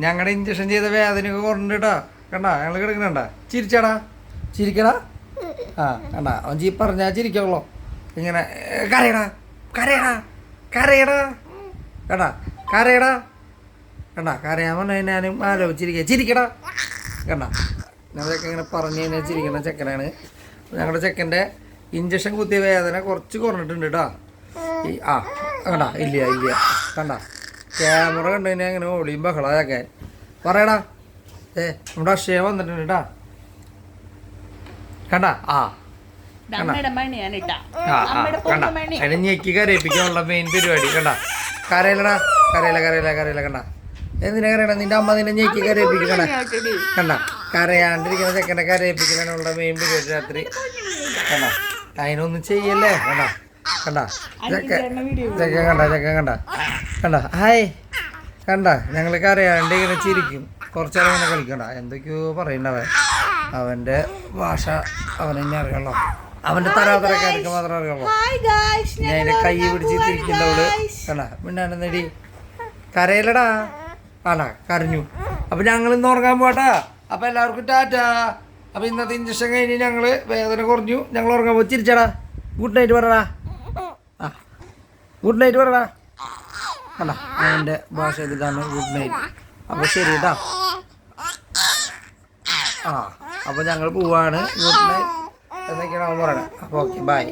ഞങ്ങളുടെ ഇഞ്ചക്ഷൻ ചെയ്ത വേദനയൊക്കെ കുറഞ്ഞിട്ടാ കണ്ടാ ഞങ്ങൾ കിടക്കണണ്ട ചിരിച്ചാടാ ചിരിക്കടാ ആ കണ്ടാ അവൻ ചീ പറഞ്ഞാൽ ചിരിക്കുള്ളൂ ഇങ്ങനെ കരയടാ കരയടാ കരയടാ കണ്ടാ കരയടാ കണ്ടാ കരയാൻ പറഞ്ഞ ഞാനും ആലോചിച്ചിരിക്കുക ചിരിക്കടാ കണ്ടാ ഞങ്ങളൊക്കെ ഇങ്ങനെ പറഞ്ഞു കഴിഞ്ഞാൽ ചിരിക്കുന്ന ചെക്കനാണ്. ഞങ്ങളുടെ ചെക്കൻ്റെ ഇഞ്ചക്ഷൻ കുത്തിയ വേദന കുറച്ച് കുറഞ്ഞിട്ടുണ്ട് കേട്ടോ. കണ്ടാ ഇല്ല കണ്ടാ ക്യാമറ കണ്ടു കഴിഞ്ഞാൽ അങ്ങനെ ഒളിയും ബഹളാതൊക്കെ പറയടാ. നമ്മുടെ അക്ഷയ വന്നിട്ടുണ്ട് കേട്ടാ കണ്ടാ കണ്ടാ അതിനെ ഞെക്കി കരയിപ്പിക്കാനുള്ള മെയിൻ പരിപാടി കണ്ടാ. കരയിലടാ കരയില കണ്ടാ എന്തിനാ കരയടാ നിന്റെ അമ്മ നിന്നെ ഞെക്കി കരയിപ്പിക്കണ കണ്ടാ. കരയാണ്ടിരിക്കുന്ന ചെക്കനെ കരയിപ്പിക്കലുള്ള മെയിൻ പരിപാടി രാത്രി കണ്ടാ. അതിനൊന്നും ചെയ്യല്ലേ കണ്ടാ കണ്ടാ ചെക്കൻ കണ്ടാ ഹായ് കണ്ടാ ഞങ്ങൾ കരയാണ്ട് ഇങ്ങനെ ചിരിക്കും കുറച്ചേരം ഇങ്ങനെ കളിക്കണ്ട എന്തൊക്കെയോ പറയണ്ടവൻ. അവൻ്റെ ഭാഷ അവൻ തന്നെ അറിയുള്ളൂ, അവൻ്റെ തരാതരക്കാർക്ക് മാത്രമേ അറിയുള്ളൂ. ഞാൻ അതിൻ്റെ കൈ പിടിച്ച് തിരിക്കുന്നവള് കണ്ടാ മിണ്ടാണെന്നടി കരയിലടാ ആണ്ടാ കരഞ്ഞു. അപ്പം ഞങ്ങൾ ഇന്ന് ഉറങ്ങാൻ പോട്ടാ. അപ്പം എല്ലാവർക്കും ടാറ്റാ. അപ്പം ഇന്നത്തെ ഇഞ്ചക്ഷൻ കഴിഞ്ഞ് ഞങ്ങൾ വേദന കുറഞ്ഞു, ഞങ്ങൾ ഉറങ്ങാൻ പോയി. ചിരിച്ചടാ ഗുഡ് നൈറ്റ് പറടാ. ഗുഡ് നൈറ്റ് പറടാ കണ്ടാ അവൻ്റെ ഭാഷ ഇതാണ് ഗുഡ് നൈറ്റ്. അപ്പോൾ ശരി കേട്ടാ. അപ്പോൾ ഞങ്ങൾ പോവാണ്. ഗുഡ് നൈറ്റ് എന്നൊക്കെയാണ് അവൻ പറയണത്. അപ്പോൾ ഓക്കെ ബൈ.